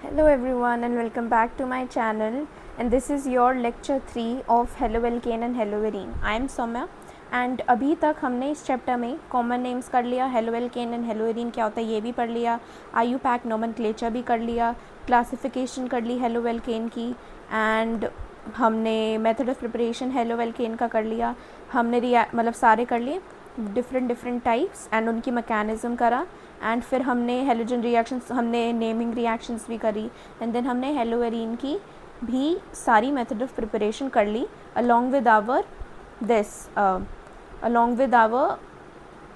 Hello everyone and welcome back to my channel, and this is your lecture 3 of Haloalkane and Haloarine. I am Soumya and अभी तक हमने इस chapter में common names कर लिया, haloalkane and haloarene क्या होता है ये भी पढ़ लिया, IUPAC नोमेनक्लेचर भी कर लिया, क्लासिफिकेशन कर ली हेलोएल्केन की, एंड हमने मेथड ऑफ प्रिपरेशन हेलोएल्केन का कर लिया, हमने मतलब सारे कर लिए डिफरेंट टाइप्स एंड उनकी मैकेनिज़्म करा, एंड फिर हमने हेलोजन रिएक्शंस, हमने नेमिंग रिएक्शंस भी करी, एंड देन हमने हेलोएरीन की भी सारी मेथड ऑफ प्रिपरेशन कर ली along with our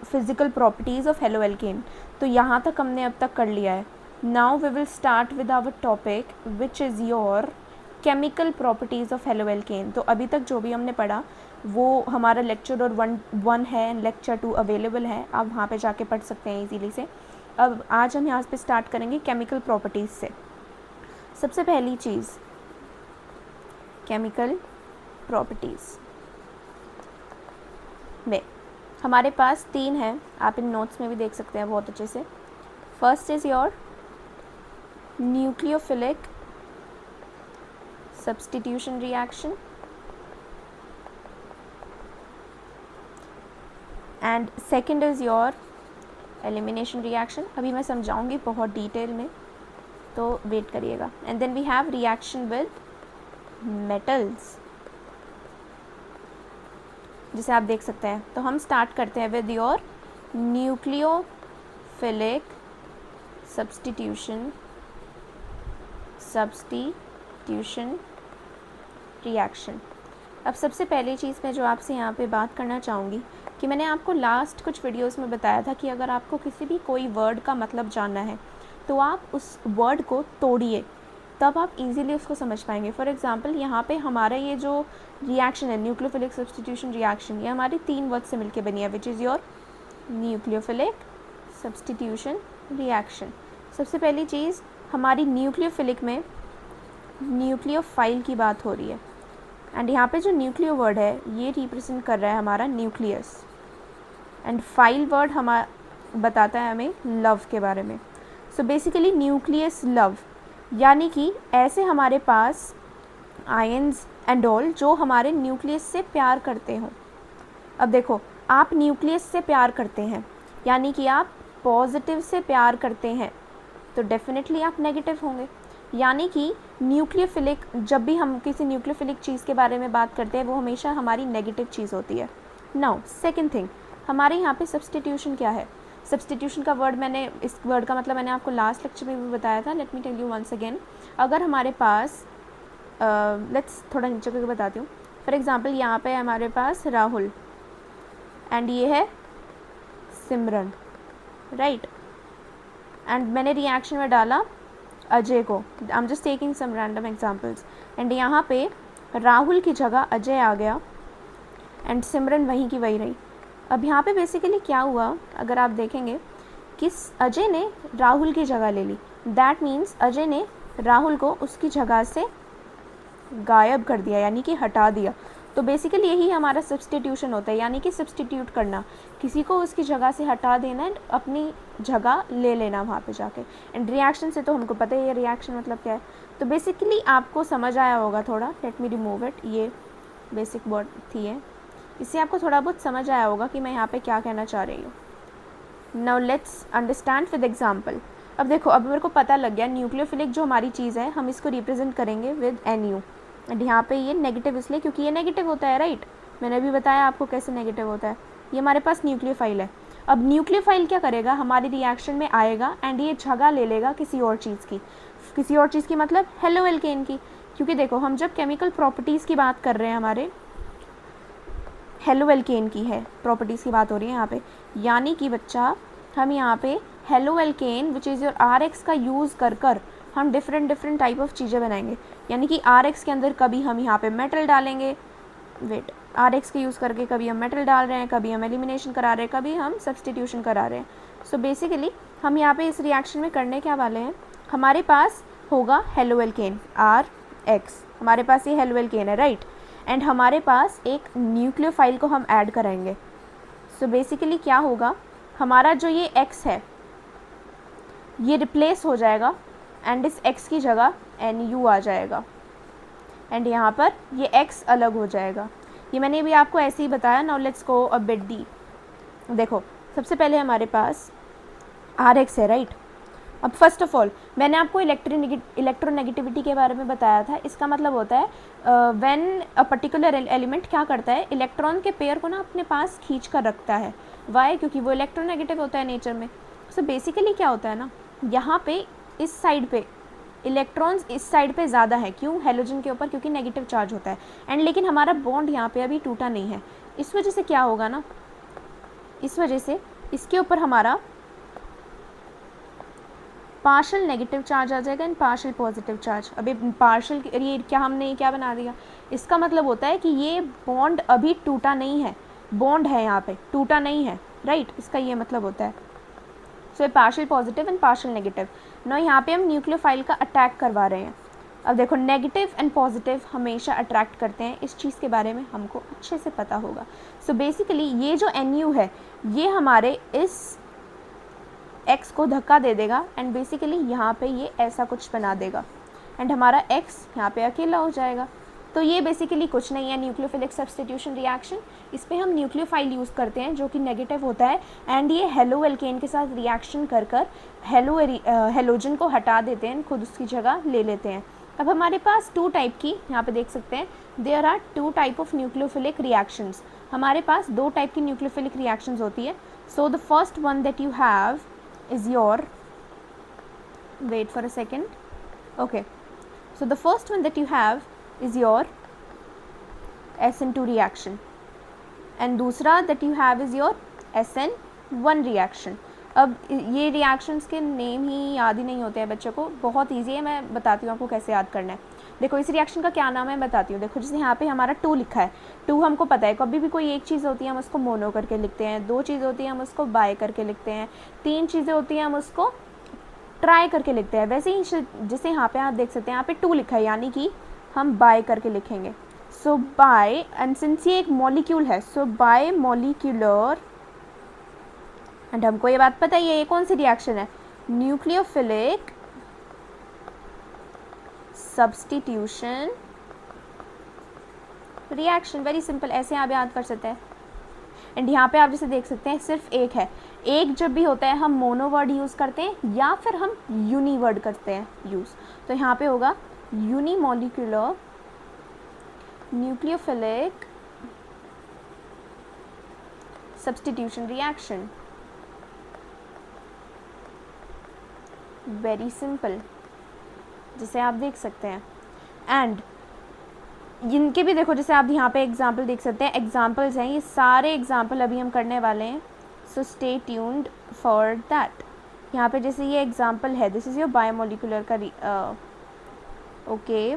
physical properties of haloalkane. तो यहाँ तक हमने अब तक कर लिया है. Now we will start with our topic which is your chemical properties of haloalkane. तो अभी तक जो भी हमने पढ़ा वो हमारा लेक्चर और वन है एंड लेक्चर 2 अवेलेबल है, आप वहाँ पे जाके पढ़ सकते हैं इजीली से. अब आज हम यहाँ पे स्टार्ट करेंगे केमिकल प्रॉपर्टीज़ से. सबसे पहली चीज़ केमिकल प्रॉपर्टीज़ में हमारे पास 3 है, आप इन नोट्स में भी देख सकते हैं बहुत अच्छे से. First is your nucleophilic substitution reaction, and second is your elimination reaction. अभी मैं समझाऊंगी बहुत डिटेल में, तो वेट करिएगा. And then we have reaction with metals, जिसे आप देख सकते हैं. तो हम स्टार्ट करते हैं with your nucleophilic substitution reaction. अब सबसे पहली चीज़ मैं जो आपसे यहाँ पे बात करना चाहूँगी कि मैंने आपको लास्ट कुछ वीडियोस में बताया था कि अगर आपको किसी भी कोई वर्ड का मतलब जानना है तो आप उस वर्ड को तोड़िए, तब आप इजीली उसको समझ पाएंगे. फॉर एग्जांपल यहाँ पे हमारा ये जो रिएक्शन है न्यूक्लियोफिलिक सब्स्टिट्यूशन रिएक्शन, ये हमारी 3 वर्ड से मिलके बनी है, विच is your nucleophilic substitution reaction. सबसे पहली चीज़, हमारी न्यूक्लियोफिलिक में न्यूक्लियोफाइल की बात हो रही है, एंड यहाँ पे जो न्यूक्लियो वर्ड है ये रिप्रेजेंट कर रहा है हमारा न्यूक्लियस, एंड फाइल वर्ड बताता है हमें लव के बारे में. सो बेसिकली न्यूक्लियस लव, यानी कि ऐसे हमारे पास आयंस एंड ऑल जो हमारे न्यूक्लियस से प्यार करते हों. अब देखो, आप न्यूक्लियस से प्यार करते हैं यानी कि आप पॉजिटिव से प्यार करते हैं, तो डेफिनेटली आप नेगेटिव होंगे. यानी कि न्यूक्लियोफिलिक, जब भी हम किसी न्यूक्लियोफिलिक चीज़ के बारे में बात करते हैं वो हमेशा हमारी नेगेटिव चीज़ होती है. नाउ सेकंड थिंग, हमारे यहाँ पे सब्स्टिट्यूशन क्या है. सब्स्टिट्यूशन का वर्ड इस वर्ड का मतलब मैंने आपको लास्ट लेक्चर में भी बताया था. Let me tell you once again. अगर हमारे पास लेट्स थोड़ा नीचे करके बताती हूँ. फॉर एग्ज़ाम्पल यहाँ पे हमारे पास राहुल एंड ये है सिमरन, राइट. एंड मैंने रिएक्शन में डाला अजय को. I am just taking some random examples, and यहाँ पे राहुल की जगह अजय आ गया एंड सिमरन वहीं की वही रही. अब यहाँ पे बेसिकली क्या हुआ, अगर आप देखेंगे कि अजय ने राहुल की जगह ले ली, दैट मीन्स अजय ने राहुल को उसकी जगह से गायब कर दिया, यानी कि हटा दिया. तो बेसिकली यही हमारा सब्स्टिट्यूशन होता है, यानी कि सब्स्टिट्यूट करना, किसी को उसकी जगह से हटा देना एंड अपनी जगह ले लेना वहाँ पे जाके. एंड रिएक्शन से तो हमको पता है ये रिएक्शन मतलब क्या है. तो बेसिकली आपको समझ आया होगा थोड़ा. Let me remove it. ये बेसिक वर्ड थी है, इससे आपको थोड़ा बहुत समझ आया होगा कि मैं यहाँ पे क्या कहना चाह रही हूँ. Now let's understand with example. अब देखो, अब मेरे को पता लग गया न्यूक्लियोफिलिक जो हमारी चीज़ है हम इसको रिप्रेजेंट करेंगे विद NU, एंड यहाँ पे ये नेगेटिव इसलिए क्योंकि ये नेगेटिव होता है, राइट. मैंने अभी बताया आपको कैसे नेगेटिव होता है. ये हमारे पास न्यूक्लियोफाइल है. अब न्यूक्लियोफाइल क्या करेगा, हमारी रिएक्शन में आएगा एंड ये जगह ले लेगा किसी और चीज़ की, मतलब हेलोएल्केन की. क्योंकि देखो, हम जब केमिकल प्रॉपर्टीज़ की बात कर रहे हैं, हमारे हेलोएल्केन की है प्रॉपर्टीज़ की बात हो रही है यहाँ पे, यानी कि बच्चा हम यहाँ पे haloalkane which is your RX का यूज़ कर हम डिफरेंट टाइप ऑफ चीज़ें बनाएंगे. यानी कि RX के अंदर कभी हम यहाँ पे मेटल डालेंगे, वेट, RX के यूज़ करके कभी हम मेटल डाल रहे हैं, कभी हम एलिमिनेशन करा रहे हैं, कभी हम सब्स्टिट्यूशन करा रहे हैं. सो बेसिकली हम यहाँ पे इस रिएक्शन में करने क्या वाले हैं, हमारे पास होगा हेलोएल्केन RX, हमारे पास ये हेलोएल्केन है, राइट. एंड हमारे पास एक न्यूक्लियोफाइल को हम ऐड कराएंगे. सो बेसिकली क्या होगा, हमारा जो ये X है ये रिप्लेस हो जाएगा एंड इस x की जगह NU आ जाएगा एंड यहाँ पर ये x अलग हो जाएगा। ये मैंने भी आपको ऐसे ही बताया। Now let's go a bit deep. देखो सबसे पहले हमारे पास RX है, राइट। अब फर्स्ट ऑफ ऑल मैंने आपको इलेक्ट्रोनेगेटिविटी के बारे में बताया था। इसका मतलब होता है व्हेन अ पर्टिकुलर एलिमेंट क्या करता है, इलेक्ट्रॉन के पेयर को ना अपने पास खींच कर रखता है। वाई? क्योंकि वो इलेक्ट्रोनेगेटिव होता है नेचर में। सो बेसिकली क्या होता है ना, यहाँ पे इस साइड पे इलेक्ट्रॉन्स इस साइड पे ज़्यादा है। क्यों? हेलोजन के ऊपर, क्योंकि नेगेटिव चार्ज होता है। एंड लेकिन हमारा बॉन्ड यहाँ पे अभी टूटा नहीं है। इस वजह से क्या होगा ना, इस वजह से इसके ऊपर हमारा पार्शल नेगेटिव चार्ज आ जाएगा एंड पार्शल पॉजिटिव चार्ज। अभी पार्शल ये क्या हमने क्या बना दिया, इसका मतलब होता है कि ये बॉन्ड अभी टूटा नहीं है, बॉन्ड है यहाँ पे, टूटा नहीं है, राइट। इसका ये मतलब होता है। So partial positive and partial negative. No यहाँ पे हम न्यूक्लियोफाइल का अटैक करवा रहे हैं। अब देखो नेगेटिव एंड पॉजिटिव हमेशा अट्रैक्ट करते हैं, इस चीज़ के बारे में हमको अच्छे से पता होगा। सो बेसिकली ये जो NU है ये हमारे इस x को धक्का दे देगा एंड बेसिकली यहाँ पे ये ऐसा कुछ बना देगा एंड हमारा x यहाँ पे अकेला हो जाएगा। तो ये बेसिकली कुछ नहीं है न्यूक्लियोफिलिक सब्स्टिट्यूशन रिएक्शन। इस पर हम न्यूक्लियोफाइल यूज़ करते हैं जो कि नेगेटिव होता है एंड ये हेलो एल्केन के साथ रिएक्शन कर कर हेलोजन को हटा देते हैं, खुद उसकी जगह ले लेते हैं। अब हमारे पास टू टाइप की, यहाँ पे देख सकते हैं, there are two type of nucleophilic reactions. हमारे पास दो टाइप की न्यूक्लियोफिलिक रिएक्शंस होती है। So the first one that you have is your, wait for a second, okay, so the first one that you have is your SN2 reaction and दूसरा that you have is your SN1 reaction। अब ये reactions के name ही याद ही नहीं होते हैं बच्चों को, बहुत ईजी है, मैं बताती हूँ आपको कैसे याद करना है। देखो इस रिएक्शन का क्या नाम है बताती हूँ। देखो जैसे यहाँ पे हमारा 2 लिखा है, 2 हमको पता है कभी भी कोई एक चीज़ होती है हम उसको मोनो करके लिखते हैं, 2 चीज़ होती है हम उसको बाय करके लिखते हैं, 3 चीज़ें होती हैं हम उसको ट्राई करके लिखते हैं। वैसे ही जैसे यहाँ पे आप देख सकते हैं यहाँ पे 2 लिखा है यानी कि हम बाय करके लिखेंगे। सो बाय, एंड सिंस ये एक मॉलिक्यूल है सो बाय मॉलिक्यूलर, एंड हमको ये बात पता ही है ये कौन सी रिएक्शन है, nucleophilic substitution reaction. Very simple, ऐसे आप याद कर सकते हैं। एंड यहाँ पे आप जैसे देख सकते हैं सिर्फ एक है, एक जब भी होता है हम मोनो वर्ड यूज़ करते हैं या फिर हम यूनी वर्ड करते हैं यूज़। तो यहाँ पे होगा unimolecular nucleophilic substitution reaction. Very simple, जिसे आप देख सकते हैं। एंड इनके भी देखो जैसे आप यहाँ पे एग्जाम्पल देख सकते हैं, एग्जाम्पल्स हैं, ये सारे एग्जाम्पल अभी हम करने वाले हैं। So stay tuned for that. यहाँ पे जैसे ये एग्जाम्पल है, दिस इज़ योर बायोमोलिकुलर का okay,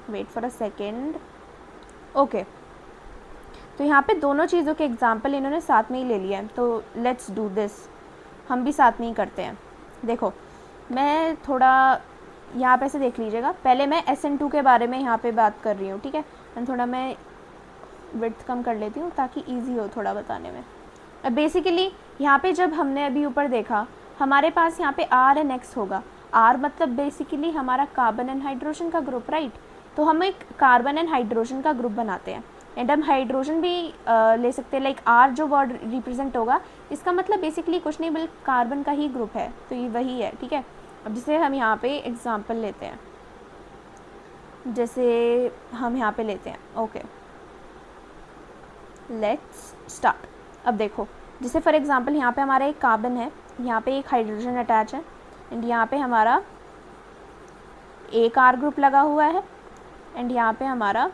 wait for a second, okay. तो यहाँ पे दोनों चीज़ों के एग्जाम्पल इन्होंने साथ में ही ले लिया है, तो लेट्स डू दिस, हम भी साथ में ही करते हैं। देखो मैं थोड़ा यहाँ पे से देख लीजिएगा, पहले मैं SN2 के बारे में यहाँ पे बात कर रही हूँ, ठीक है। एंड थोड़ा मैं विड्थ कम कर लेती हूँ ताकि इजी हो थोड़ा बताने में। अब बेसिकली यहाँ पे जब हमने अभी ऊपर देखा हमारे पास यहाँ पे R एंड X होगा। R मतलब बेसिकली हमारा कार्बन एंड हाइड्रोजन का ग्रुप, राइट। तो हम एक कार्बन एंड हाइड्रोजन का ग्रुप बनाते हैं एंड हम हाइड्रोजन भी ले सकते हैं, लाइक R जो वर्ड रिप्रेजेंट होगा इसका मतलब बेसिकली कुछ नहीं बल्कि कार्बन का ही ग्रुप है, तो ये वही है, ठीक है। अब जैसे हम यहाँ पे एग्जांपल लेते हैं, जैसे हम यहाँ पे लेते हैं, ओके लेट्स स्टार्ट। अब देखो जैसे फॉर एग्जांपल यहाँ पे हमारा एक कार्बन है, यहाँ पे एक हाइड्रोजन अटैच है एंड यहाँ पे हमारा एक R ग्रुप लगा हुआ है एंड यहाँ पे हमारा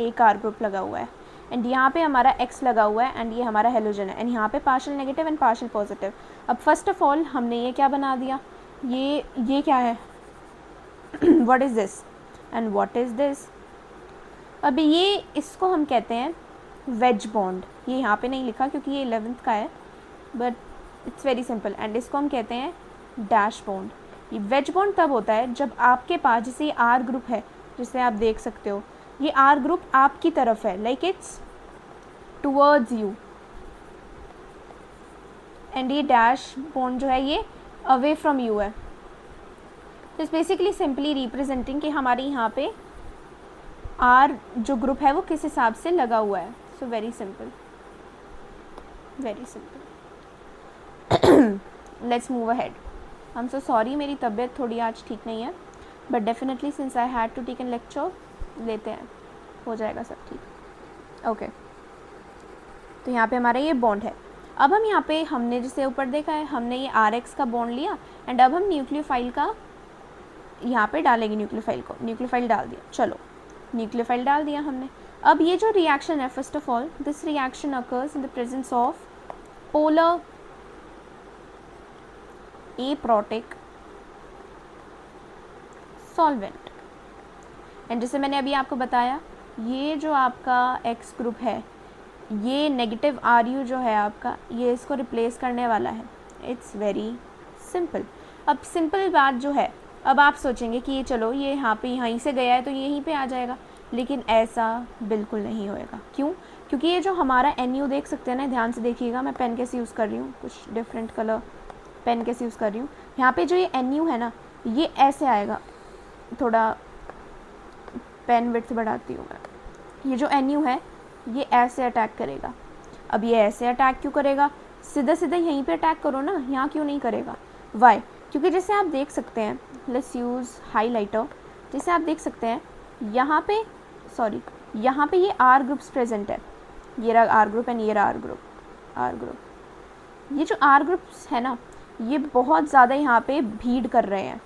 एक R ग्रुप लगा हुआ है एंड यहाँ पे हमारा X लगा हुआ है एंड ये हमारा हेलोजन है एंड यहाँ पे partial negative and partial positive. अब फर्स्ट ऑफ ऑल हमने ये क्या बना दिया, ये क्या है, what is this and what is this. अभी ये इसको हम कहते हैं वेज बॉन्ड, ये यहाँ पे नहीं लिखा क्योंकि ये 11th का है but it's very simple. And इसको हम कहते हैं डैश बॉन्ड। ये वेज बॉन्ड तब होता है जब आपके पास जैसे ये R ग्रुप है, जिसे आप देख सकते हो ये R ग्रुप आपकी तरफ है, like it's towards you, and ये डैश बॉन्ड जो है ये अवे फ्रॉम यू है। तो इट्स बेसिकली सिंपली रिप्रेजेंटिंग कि हमारे यहाँ पे आर जो ग्रुप है वो किस हिसाब से लगा हुआ है. So very simple, very simple. Let's move ahead. I am so sorry, मेरी तबीयत थोड़ी आज ठीक नहीं है, but definitely since I had to take an lecture, लेते हैं, हो जाएगा सब ठीक. ओके, तो यहाँ पे हमारा ये बॉन्ड है. अब हम यहाँ पे हमने जिसे ऊपर देखा है, हमने ये RX का बॉन्ड लिया एंड अब हम न्यूक्लियोफाइल का यहाँ पे डालेंगे. न्यूक्लियोफाइल डाल दिया. चलो, न्यूक्लियोफाइल डाल दिया हमने. अब ये जो रिएक्शन है, first of all this reaction occurs in the presence of polar aprotic solvent. And जैसे मैंने अभी आपको बताया, ये जो आपका X ग्रुप है, ये नेगेटिव RU जो है आपका, ये इसको रिप्लेस करने वाला है. It's very simple. अब सिंपल बात जो है, अब आप सोचेंगे कि ये चलो ये यहाँ पे यहीं से गया है तो ये यहीं पे आ जाएगा, लेकिन ऐसा बिल्कुल नहीं होएगा. क्यों? क्योंकि ये जो हमारा NU देख सकते हैं ना, ध्यान से देखिएगा, मैं पेन कैसे यूज़ कर रही हूँ, कुछ डिफरेंट कलर पेन कैसे यूज़ कर रही हूँ. यहाँ पे जो ये NU है ना, ये ऐसे आएगा. थोड़ा पेन विड्थ बढ़ाती हूँ मैं. ये जो NU है ये ऐसे अटैक करेगा. अब ये ऐसे अटैक क्यों करेगा? सीधा सीधा यहीं पे अटैक करो ना, यहाँ क्यों नहीं करेगा? वाई? क्योंकि जैसे आप देख सकते हैं, लेट्स यूज़ हाईलाइटर. जैसे आप देख सकते हैं यहाँ पे ये R ग्रुप्स प्रेजेंट है. ये रहा R ग्रुप एंड ये रहा R ग्रुप. ये जो R ग्रुप्स है ना, ये बहुत ज़्यादा यहाँ पे भीड़ कर रहे हैं.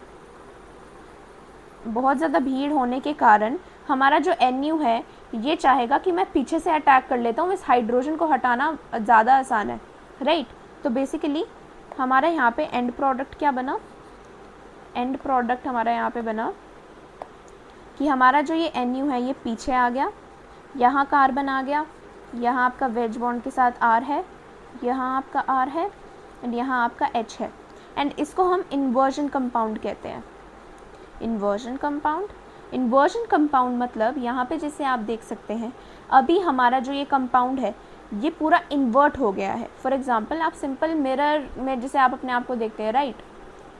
बहुत ज़्यादा भीड़ होने के कारण हमारा जो NU है ये चाहेगा कि मैं पीछे से अटैक कर लेता हूँ, इस हाइड्रोजन को हटाना ज़्यादा आसान है, राइट. तो बेसिकली हमारा यहाँ पे एंड प्रोडक्ट क्या बना? एंड प्रोडक्ट हमारा यहाँ पे बना कि हमारा जो ये NU है ये पीछे आ गया, यहाँ कार्बन आ गया, यहाँ आपका वेज बॉन्ड के साथ R है, यहाँ आपका R है एंड यहाँ आपका H है. एंड इसको हम इन्वर्जन कंपाउंड कहते हैं. इन्वर्जन कंपाउंड मतलब यहाँ पे जैसे आप देख सकते हैं, अभी हमारा जो ये कंपाउंड है ये पूरा इन्वर्ट हो गया है. फॉर एग्जांपल, आप सिंपल मिरर में जैसे आप अपने आप को देखते हैं, राइट,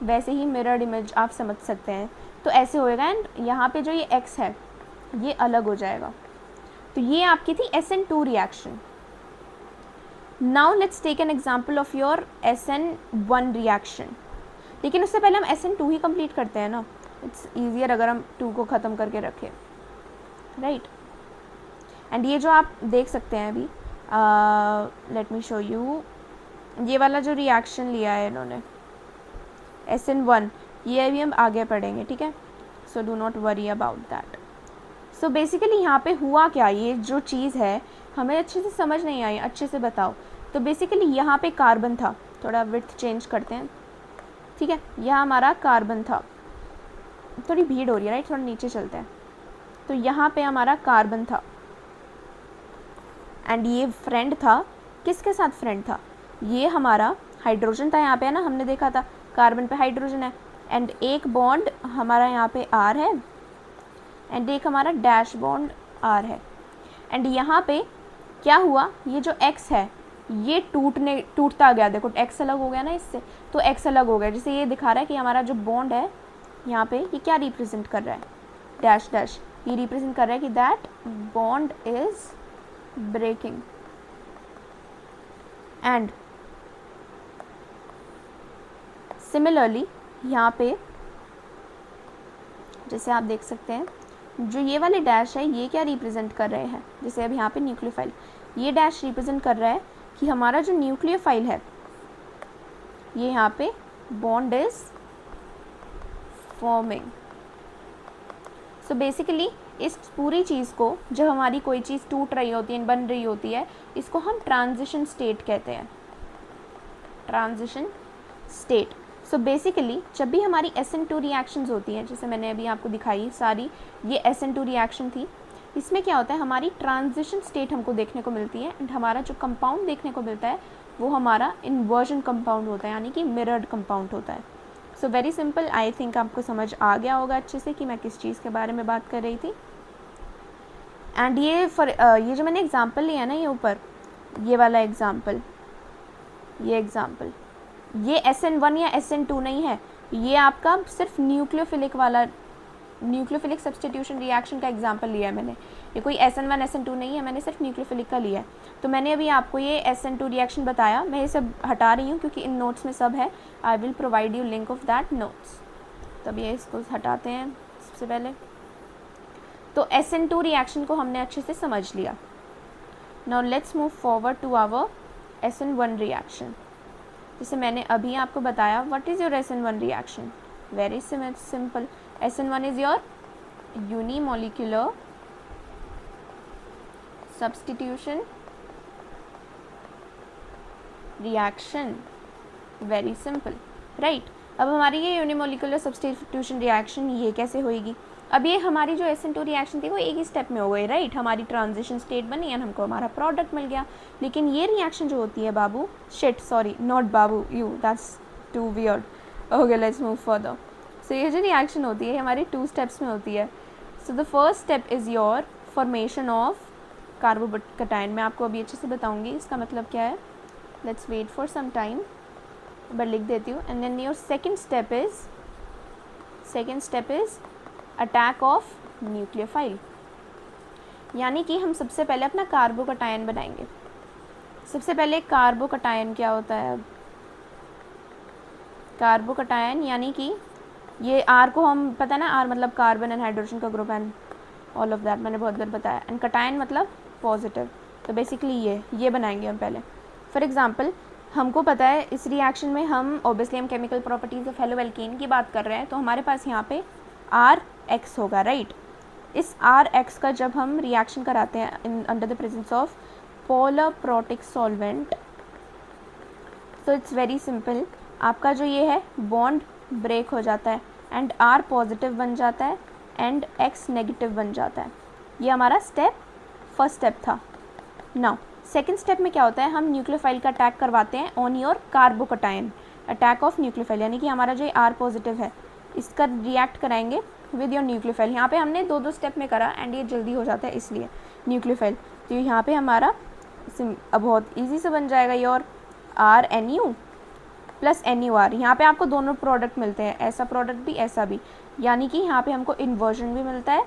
वैसे ही मिरर इमेज आप समझ सकते हैं. तो ऐसे होएगा एंड यहाँ पे जो ये X है ये अलग हो जाएगा. तो ये आपकी थी SN2 reaction. Now let's take an example of your SN1 reaction. लेकिन उससे पहले हम SN2 ही कंप्लीट करते हैं ना. इट्स ईजियर अगर हम 2 को ख़त्म करके रखें, राइट. एंड ये जो आप देख सकते हैं अभी, लेट मी शो यू, ये वाला जो रिएक्शन लिया है इन्होंने SN1, ये अभी हम आगे पढ़ेंगे, ठीक है. So do not worry about that. So basically यहाँ पे हुआ क्या, ये जो चीज़ है हमें अच्छे से समझ नहीं आई, अच्छे से बताओ. तो बेसिकली यहाँ पे कार्बन था, थोड़ा विड्थ चेंज करते हैं, ठीक है. यहाँ हमारा कार्बन था, थोड़ी भीड़ हो रही है, राइट, थोड़ा नीचे चलते हैं. तो यहाँ पे हमारा कार्बन था एंड ये फ्रेंड था. किसके साथ फ्रेंड था? ये हमारा हाइड्रोजन था. यहाँ पे है ना, हमने देखा था कार्बन पे हाइड्रोजन है एंड एक बॉन्ड हमारा यहाँ पे R है एंड एक हमारा डैश बॉन्ड R है. एंड यहाँ पे क्या हुआ, ये जो X है ये टूटता गया. देखो X अलग हो गया ना इससे, तो X अलग हो गया. जैसे ये दिखा रहा है कि हमारा जो बॉन्ड है यहाँ पे ये क्या रिप्रेजेंट कर रहा है? Dash dash. ये रिप्रेजेंट कर रहा है कि that bond is breaking. And similarly यहाँ पे जैसे आप देख सकते हैं, जो ये वाले डैश है ये क्या रिप्रेजेंट कर रहे हैं? जैसे अब यहाँ पे न्यूक्लियोफाइल, ये डैश रिप्रेजेंट कर रहा है कि हमारा जो न्यूक्लियोफाइल है ये यहाँ पे bond is forming. So basically इस पूरी चीज़ को, जब हमारी कोई चीज़ टूट रही होती है, बन रही होती है, इसको हम ट्रांजिशन स्टेट कहते हैं. Transition state. सो बेसिकली जब भी हमारी SN2 रिएक्शंस होती हैं, जैसे मैंने अभी आपको दिखाई सारी, ये SN2 रिएक्शन थी, इसमें क्या होता है, हमारी ट्रांजिशन स्टेट हमको देखने को मिलती है एंड हमारा जो कंपाउंड देखने को मिलता है वो हमारा इन्वर्जन कंपाउंड होता है, यानी कि मिरर्ड कंपाउंड होता है. So very simple. I think आपको समझ आ गया होगा अच्छे से कि मैं किस चीज़ के बारे में बात कर रही थी. एंड ये जो मैंने एग्जांपल लिया ना, ये ऊपर ये वाला एग्जांपल, ये SN1 या SN2 नहीं है, ये आपका सिर्फ न्यूक्लियोफिलिक वाला, न्यूक्लियोफिलिक सब्स्टिट्यूशन रिएक्शन का एग्जांपल लिया है मैंने। ये कोई SN1 SN2 नहीं है, मैंने सिर्फ न्यूक्लियोफिलिक का लिया है। तो मैंने अभी आपको ये SN2 रिएक्शन बताया, मैं ये सब हटा रही हूँ क्योंकि इन नोट्स में सब है। I will provide you link of that notes. तब ये इसको हटाते हैं सबसे पहले। तो SN2 रिएक्शन को हमने अच्छे से समझ लिया। Now let's move forward to our SN1 reaction. जैसे मैंने अभी आपको बताया, what is your SN1 reaction? Very simple. SN1 is your unimolecular substitution reaction. Very simple, right. अब हमारी ये यूनिमोलिकुलर सब्स्टिट्यूशन रिएक्शन ये कैसे होएगी? अब ये हमारी जो SN2 रिएक्शन थी वो एक ही स्टेप में हो गई, राइट। हमारी ट्रांजिशन स्टेट बनी एंड हमको हमारा प्रोडक्ट मिल गया। लेकिन ये रिएक्शन जो होती है बाबू, शिट सॉरी नॉट बाबू, you, that's too weird. Okay let's move further. So ये जो रिएक्शन होती है हमारी 2 स्टेप्स में होती है। So the first step is your formation of carbocation. मैं आपको अभी अच्छे से बताऊँगी इसका मतलब क्या है। Let's wait for some time, but लिख देती हूँ। And then your second step is attack of nucleophile. यानी कि हम सबसे पहले अपना कार्बोकटायन बनाएंगे। सबसे पहले कार्बोकटायन क्या होता है? अब कार्बोकटायन यानी कि ये R को हम पता है ना, R मतलब कार्बन एंड हाइड्रोजन का group and all of that, मैंने बहुत बार बताया। एंड कटायन मतलब पॉजिटिव। तो बेसिकली ये बनाएंगे हम पहले। फॉर एग्जांपल हमको पता है इस रिएक्शन में हम ऑब्वियसली हम केमिकल प्रॉपर्टीज़ ऑफ हेलोएल्केन की बात कर रहे हैं, तो हमारे पास यहाँ पे RX होगा, राइट। इस RX का जब हम रिएक्शन कराते हैं under the presence of polar protic solvent, तो इट्स वेरी सिंपल। आपका जो ये है बॉन्ड ब्रेक हो जाता है एंड R पॉजिटिव बन जाता है एंड X नेगेटिव बन जाता है। ये हमारा फर्स्ट स्टेप था। नाउ सेकेंड स्टेप में क्या होता है, हम न्यूक्लियोफाइल का अटैक करवाते हैं on your carbocation. Attack of nucleophile यानी कि हमारा जो R पॉजिटिव है इसका रिएक्ट कराएंगे विद योर न्यूक्लियोफाइल। यहाँ पे हमने 2 स्टेप में करा एंड ये जल्दी हो जाता है इसलिए न्यूक्लियोफाइल। तो यहाँ पे हमारा अब बहुत ईजी से बन जाएगा योर RNU प्लस NUR। यहाँ पे आपको दोनों प्रोडक्ट मिलते हैं, ऐसा प्रोडक्ट भी ऐसा भी। यानी कि यहाँ पे हमको इन्वर्जन भी मिलता है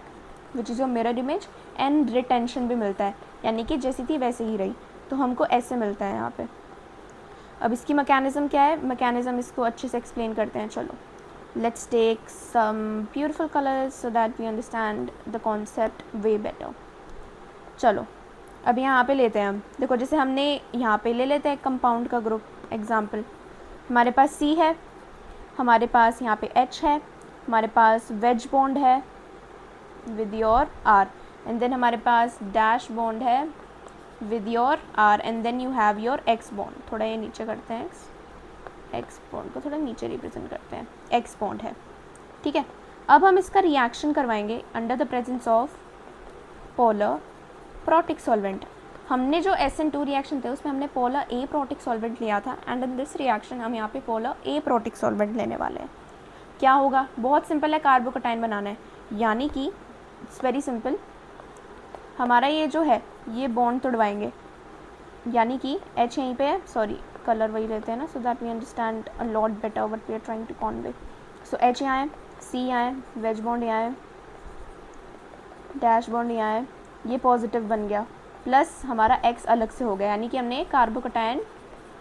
विच is your mirror image and retention भी मिलता है, यानी कि जैसी थी वैसे ही रही। तो हमको ऐसे मिलता है यहाँ पे। अब इसकी मैकेनिज़्म क्या है, मैकेनिज़्म इसको अच्छे से एक्सप्लेन करते हैं। चलो let's take some beautiful colors so that we understand the concept way better। चलो अब यहाँ पे लेते हैं हम, देखो जैसे हमने यहाँ पे ले लेते हैं कंपाउंड का ग्रुप एग्जाम्पल। हमारे पास C है, हमारे पास यहाँ पे H है, हमारे पास वेज बॉन्ड है with your R, and then हमारे पास डैश बॉन्ड है with your R, and then you have your X bond. थोड़ा ये नीचे करते हैं, X बॉन्ड को थोड़ा नीचे रिप्रेजेंट करते हैं, X बॉन्ड है, ठीक है। अब हम इसका रिएक्शन करवाएंगे under the presence of polar protic solvent. हमने जो SN2 रिएक्शन थे उसमें हमने पोलर A प्रोटिक सॉल्वेंट लिया था एंड इन दिस रिएक्शन हम यहाँ पे पोलर A प्रोटिक सॉल्वेंट लेने वाले हैं। क्या होगा, बहुत सिंपल है, कार्बोकटायन बनाना है। यानी कि इट्स वेरी सिंपल, हमारा ये जो है ये बॉन्ड तोड़वाएंगे, यानी कि H यहीं पे है, सॉरी कलर वही लेते हैं ना, so that we understand a lot better what we are trying to convey. सो H यहाँ है, C यहाँ है, वेज बॉन्ड यहाँ है, डैश बॉन्ड यहाँ है, ये पॉजिटिव बन गया, प्लस हमारा X अलग से हो गया, यानी कि हमने कार्बोकटायन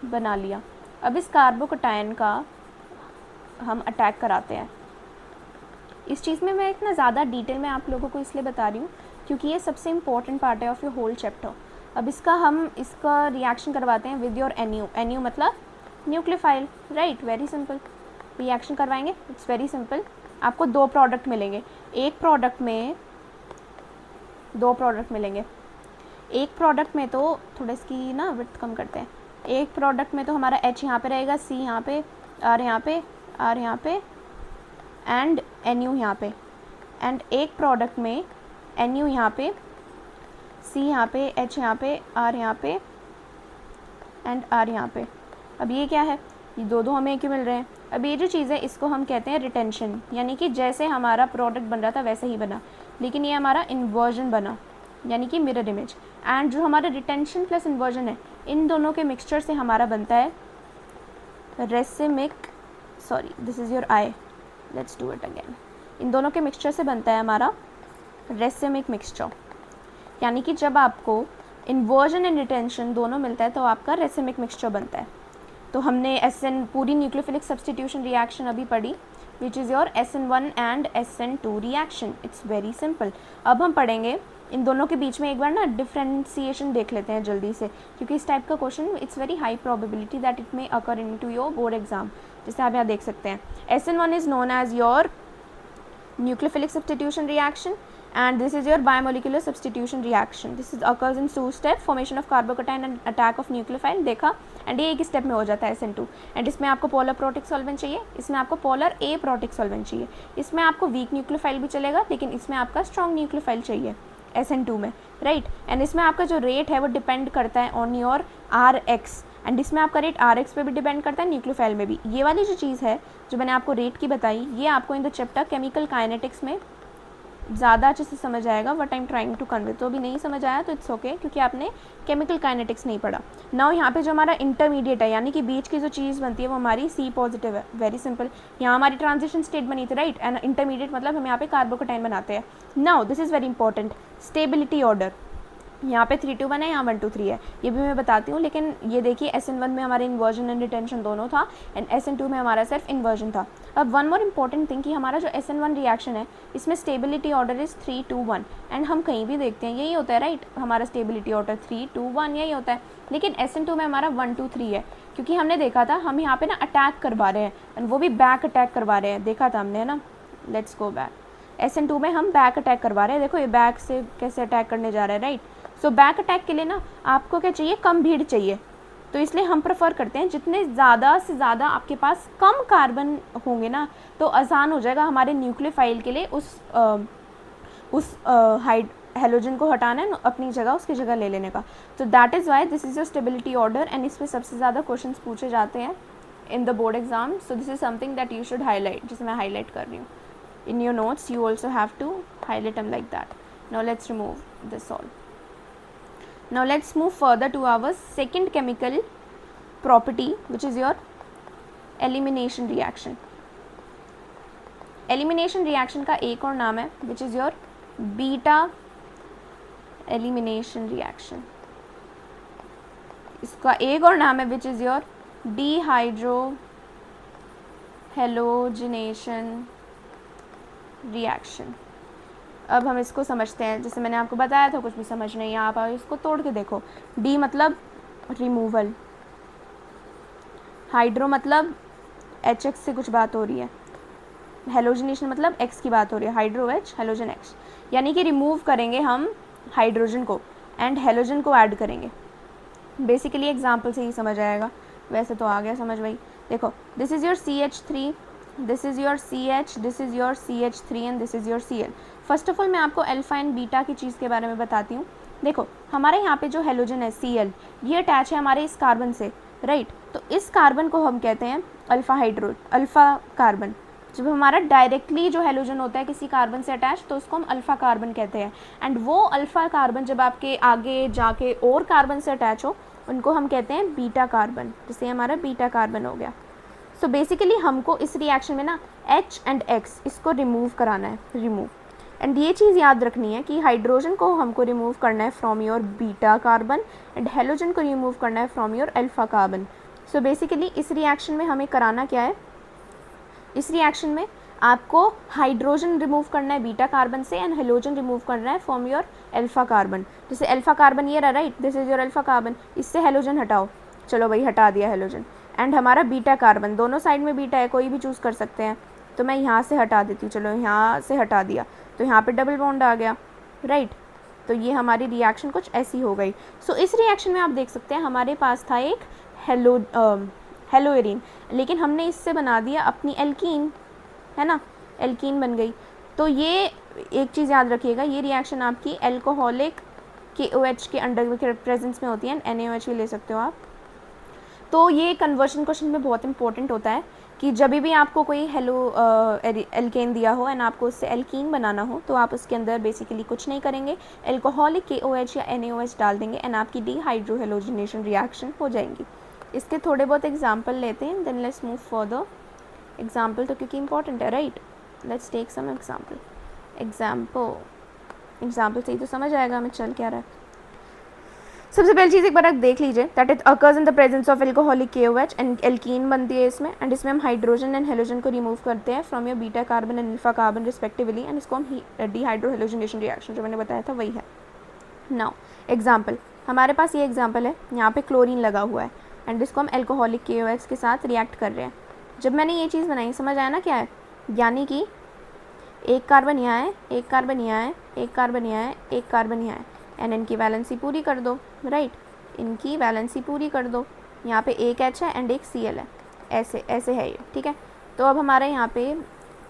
बना लिया। अब इस कार्बोकटायन का हम अटैक कराते हैं। इस चीज़ में मैं इतना ज़्यादा डिटेल में आप लोगों को इसलिए बता रही हूँ क्योंकि ये सबसे इम्पोर्टेंट पार्ट है ऑफ योर होल चैप्टर। अब इसका रिएक्शन करवाते हैं विद योर NU मतलब nucleophile, right. Very simple, reaction करवाएंगे, इट्स वेरी सिंपल। आपको 2 प्रोडक्ट मिलेंगे, एक प्रोडक्ट में 2 प्रोडक्ट मिलेंगे। एक प्रोडक्ट में तो थोड़ा इसकी ना विड्थ कम करते हैं, एक प्रोडक्ट में तो हमारा H यहाँ पे रहेगा, C यहाँ पे, R यहाँ पे, R यहाँ पे एंड NU यहाँ पे, एंड एक प्रोडक्ट में NU यहाँ पे, C यहाँ पे, H यहाँ पे, R यहाँ पे एंड R यहाँ पे। अब ये क्या है, ये दो हमें क्यों मिल रहे हैं। अब ये जो चीज़ है इसको हम कहते हैं रिटेंशन, यानी कि जैसे हमारा प्रोडक्ट बन रहा था वैसे ही बना, लेकिन ये हमारा इन्वर्जन बना, यानी कि मिरर इमेज। एंड जो हमारा रिटेंशन प्लस इन्वर्जन है, इन दोनों के मिक्सचर से हमारा बनता है racemic sorry this is your I, let's do it again. इन दोनों के मिक्सचर से बनता है हमारा रेसिमिक मिक्सचर, यानी कि जब आपको इन्वर्जन एंड रिटेंशन दोनों मिलता है तो आपका रेसिमिक मिक्सचर बनता है। तो हमने SN पूरी न्यूक्लियोफिलिक सब्स्टिट्यूशन रिएक्शन अभी पढ़ी, विच is your SN1 and SN2 reaction. It's very simple. अब हम पढ़ेंगे इन दोनों के बीच में एक बार ना डिफ्रेंसिएशन देख लेते हैं जल्दी से, क्योंकि इस टाइप का question it's very high probability that it may occur in to your board exam. जैसे आप यहाँ देख सकते हैं, SN1 is known as your nucleophilic substitution reaction and this is your biomolecular substitution reaction. This is occurs in two step, formation of carbocation and attack of nucleophile देखा, and ये एक step में हो जाता है SN2। एंड इसमें आपको polar protic solvent चाहिए, इसमें आपको पोलर ए प्रोटिक सॉल्वेंट चाहिए, इसमें आपको वीक न्यूक्लियोफाइल भी चलेगा लेकिन इसमें आपका स्ट्रॉन्ग न्यूक्लियोफाइल चाहिए SN2 में, राइट। एंड इसमें आपका जो रेट है वो डिपेंड करता है ऑन योर RX, एंड इसमें आपका रेट RX पे भी डिपेंड करता है, न्यूक्लियोफाइल में भी। ये वाली जो चीज़ है जो मैंने आपको रेट की बताई, ये आपको in the chapter chemical kinetics में ज़्यादा अच्छे से समझ आएगा, what I am trying to convey. तो अभी नहीं समझ आया तो इट्स ओके, क्योंकि आपने केमिकल काइनेटिक्स नहीं पढ़ा। नाउ यहाँ पे जो हमारा इंटरमीडिएट है, यानी कि बीच की जो चीज़ बनती है वो हमारी C पॉजिटिव है। वेरी सिंपल, यहाँ हमारी ट्रांजिशन स्टेट बनी थी, राइट। एंड इंटरमीडिएट मतलब हम यहाँ पे कार्बोकेटाइन बनाते हैं। Now this is very important, stability order. यहाँ पे 3-2-1 है, यहाँ 1-2-3 है, ये भी मैं बताती हूँ। लेकिन ये देखिए SN1 में हमारे इन्वर्जन एंड रिटेंशन दोनों था, एंड SN2 में हमारा सिर्फ इन्वर्जन था। अब वन मोर इम्पॉर्टेंट थिंग कि हमारा जो SN1 रिएक्शन है इसमें स्टेबिलिटी ऑर्डर इज़ 3-2-1, एंड हम कहीं भी देखते हैं यही होता है, राइट। हमारा स्टेबिलिटी ऑर्डर 3-2-1 यही होता है, लेकिन SN2 में हमारा 1-2-3 है, क्योंकि हमने देखा था हम यहाँ पे ना अटैक करवा रहे हैं, एंड वो भी बैक अटैक करवा रहे हैं, देखा था हमने, है ना। Let's go back. SN2 में हम बैक अटैक करवा रहे हैं, देखो ये बैक से कैसे अटैक करने जा रहा है, राइट। सो बैक अटैक के लिए ना आपको क्या चाहिए, कम भीड़ चाहिए, तो इसलिए हम प्रेफर करते हैं जितने ज़्यादा से ज़्यादा आपके पास कम कार्बन होंगे ना तो आसान हो जाएगा हमारे न्यूक्लियोफाइल के लिए उस हेलोजन को हटाना है, अपनी जगह उसकी जगह ले लेने का। तो that is why this is your stability order, and इस पर सबसे ज़्यादा क्वेश्चंस पूछे जाते हैं in the board exam. So this is something that you should highlight, जिसे मैं हाईलाइट कर रही हूँ in your notes. You also have to highlight them like that. Now let's remove this all. Now let's move further to our second chemical property, which is your elimination reaction. Elimination reaction का एक और नाम है which is your beta elimination reaction. इसका एक और नाम है which is your dehydrohalogenation reaction. अब हम इसको समझते हैं, जैसे मैंने आपको बताया था कुछ भी समझ नहीं, आप इसको तोड़ के देखो। डी मतलब रिमूवल, हाइड्रो मतलब HX से कुछ बात हो रही है, हेलोजनेशन मतलब X की बात हो रही है, हाइड्रो H हेलोजन X, यानी कि रिमूव करेंगे हम हाइड्रोजन को एंड हेलोजन को ऐड करेंगे। बेसिकली एग्जाम्पल से ही समझ आएगा, वैसे तो आ गया समझ भाई। देखो this is your CH3, this is your CH, this is your CH3 and this is your Cl। First of all मैं आपको अल्फा एंड बीटा की चीज़ के बारे में बताती हूँ। देखो हमारे यहाँ पे जो हेलोजन है Cl, ये अटैच है हमारे इस कार्बन से, राइट। तो इस कार्बन को हम कहते हैं अल्फ़ा कार्बन। जब हमारा डायरेक्टली जो हेलोजन होता है किसी कार्बन से अटैच तो उसको हम अल्फ़ा कार्बन कहते हैं, एंड वो अल्फ़ा कार्बन जब आपके आगे जाके और कार्बन से अटैच हो उनको हम कहते हैं बीटा कार्बन, जैसे हमारा बीटा कार्बन हो गया। सो बेसिकली हमको इस रिएक्शन में ना H एंड X इसको रिमूव कराना है, रिमूव। एंड ये चीज़ याद रखनी है कि हाइड्रोजन को हमको रिमूव करना है from your beta carbon and halogen को रिमूव करना है from your alpha carbon. So basically इस रिएक्शन में हमें कराना क्या है, इस रिएक्शन में आपको हाइड्रोजन रिमूव करना है बीटा कार्बन से एंड हेलोजन रिमूव करना है फ्रॉम योर अल्फ़ा कार्बन। जैसे अल्फ़ा कार्बन ये रहा, right, this is your alpha carbon, इससे हेलोजन हटाओ, चलो भाई हटा दिया हेलोजन। एंड हमारा बीटा कार्बन, दोनों साइड में बीटा है, कोई भी चूज़ कर सकते हैं, तो मैं यहाँ से हटा देती हूँ, चलो यहाँ से हटा दिया, तो यहाँ पे डबल बॉन्ड आ गया, राइट। तो ये हमारी रिएक्शन कुछ ऐसी हो गई। सो इस रिएक्शन में आप देख सकते हैं हमारे पास था एक हेलोएरिन, लेकिन हमने इससे बना दिया अपनी एल्कीन, है ना, एल्कीन बन गई। तो ये एक चीज़ याद रखिएगा, ये रिएक्शन आपकी एल्कोहलिक KOH के अंडर के प्रेजेंस में होती है, NaOH भी ले सकते हो आप। तो ये कन्वर्शन क्वेश्चन में बहुत इंपॉर्टेंट होता है कि जब भी आपको कोई एल्केन दिया हो एंड आपको उससे एल्कीन बनाना हो तो आप उसके अंदर बेसिकली कुछ नहीं करेंगे, एल्कोहलिक KOH या NaOH डाल देंगे एंड आपकी डीहाइड्रोहेलोजिनेशन रिएक्शन हो जाएंगी। इसके थोड़े बहुत एग्जाम्पल लेते हैं, then let's move further example तो क्योंकि इंपॉर्टेंट है, right. Let's take some example से ही तो समझ आएगा हमें चल क्या रहा है। सबसे पहली चीज़ एक बार आप देख लीजिए, that it occurs in the presence of alcoholic KOH and alkene बनती है इसमें, एंड इसमें हम हाइड्रोजन एंड हेलोजन को रिमूव करते हैं from your beta carbon and alpha carbon respectively, and इसको हम डीहाइड्रोहेलोजनेशन रिएक्शन जो मैंने बताया था वही है। नाउ एग्जाम्पल, हमारे पास ये एग्जाम्पल है, यहाँ पे क्लोरीन लगा हुआ है एंड इसको हम एल्कोहलिक KOH के साथ रिएक्ट कर रहे हैं। जब मैंने ये चीज़ बनाई, समझ आया ना क्या है, यानी कि एक कार्बन यहाँ है, एक कार्बन यहाँ है, एक कार्बन यहाँ है, एक कार्बन यहाँ है, एंड इनकी वैलेंसी पूरी कर दो, राइट, इनकी वैलेंसी पूरी कर दो। यहाँ पे एक H है एंड एक Cl है, ऐसे ऐसे है ये, ठीक है। तो अब हमारा यहाँ पे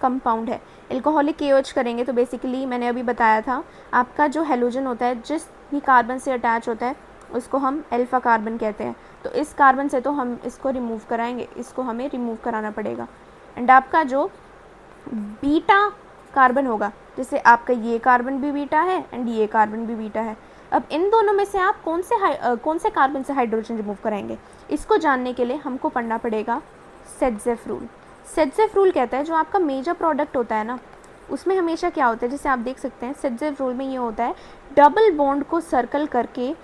कंपाउंड है, एल्कोहलिक KOH करेंगे तो बेसिकली मैंने अभी बताया था, आपका जो हेलोजन होता है जिस भी कार्बन से अटैच होता है उसको हम अल्फा कार्बन कहते हैं। तो इस कार्बन से तो हम इसको रिमूव कराएंगे, इसको हमें रिमूव कराना पड़ेगा, एंड आपका जो बीटा कार्बन होगा, जैसे आपका ये कार्बन भी बीटा है एंड ये कार्बन भी बीटा है। अब इन दोनों में से आप कौन से कार्बन से हाइड्रोजन रिमूव कराएंगे, इसको जानने के लिए हमको पढ़ना पड़ेगा सेडजेफ रूल। सेडजेफ रूल कहता है जो आपका मेजर प्रोडक्ट होता है ना, उसमें हमेशा क्या होता है, जैसे आप देख सकते हैं सेडजेफ रूल में ये होता है डबल बॉन्ड को सर्कल करके,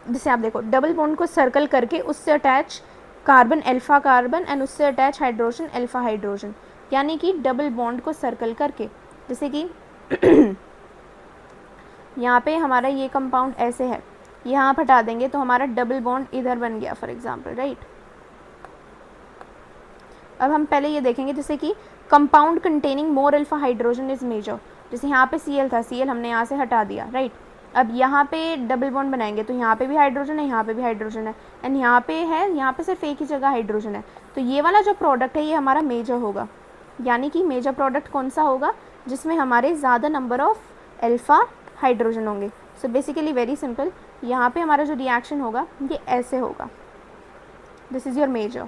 जैसे आप देखो डबल बॉन्ड को सर्कल करके उससे attach carbon alpha carbon and उससे अटैच हाइड्रोजन अल्फा हाइड्रोजन, यानी कि डबल बॉन्ड को सर्कल करके, जैसे कि यहाँ पे हमारा ये कंपाउंड ऐसे है, यहाँ आप हटा देंगे तो हमारा डबल बॉन्ड इधर बन गया फॉर एग्जांपल, राइट। अब हम पहले ये देखेंगे जैसे कि compound containing more alpha hydrogen is major, जैसे यहाँ पे Cl था, Cl हमने यहाँ से हटा दिया, राइट। अब यहाँ पे डबल बॉन्ड बनाएंगे तो यहाँ पे भी हाइड्रोजन है, यहाँ पे भी हाइड्रोजन है, एंड यहाँ पे है, यहाँ पे सिर्फ एक ही जगह हाइड्रोजन है। तो ये वाला जो प्रोडक्ट है ये हमारा मेजर होगा, यानी कि मेजर प्रोडक्ट कौन सा होगा, जिसमें हमारे ज़्यादा नंबर ऑफ अल्फ़ा हाइड्रोजन होंगे। सो बेसिकली वेरी सिंपल, यहाँ पे हमारा जो रिएक्शन होगा ये ऐसे होगा, दिस इज़ योर मेजर।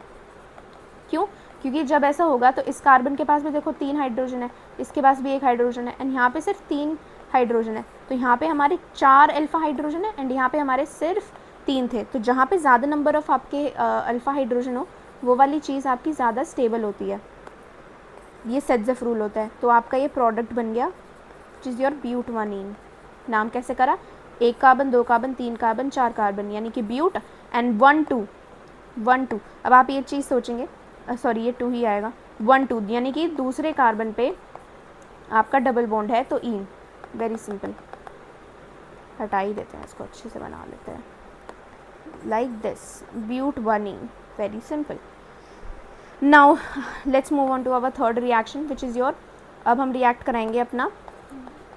क्यों? क्योंकि जब ऐसा होगा तो इस कार्बन के पास भी देखो 3 हाइड्रोजन है, इसके पास भी 1 हाइड्रोजन है, एंड यहाँ पे सिर्फ 3 हाइड्रोजन है। तो यहाँ पे हमारे 4 अल्फ़ा हाइड्रोजन है एंड यहाँ पे हमारे सिर्फ 3 थे। तो जहाँ पे ज़्यादा नंबर ऑफ आपके अल्फ़ा हाइड्रोजन हो वो वाली चीज़ आपकी ज़्यादा स्टेबल होती है, ये सेडजेफ रूल होता है। तो आपका ये प्रोडक्ट बन गया विच इज़ योर ब्यूटवानीन। नाम कैसे करा, 1 कार्बन 2 कार्बन 3 कार्बन 4 कार्बन, यानी कि ब्यूट एंड 1 2। अब आप ये चीज़ सोचेंगे, सॉरी ये 2 ही आएगा, 1 2 यानी कि दूसरे कार्बन पे आपका डबल बॉन्ड है तो इन, वेरी सिंपल। हटा ही देते हैं इसको, अच्छे से बना लेते हैं लाइक दिस, ब्यूटवानीन, very simple. Now let's move on to our third reaction which is your, अब हम रिएक्ट कराएंगे अपना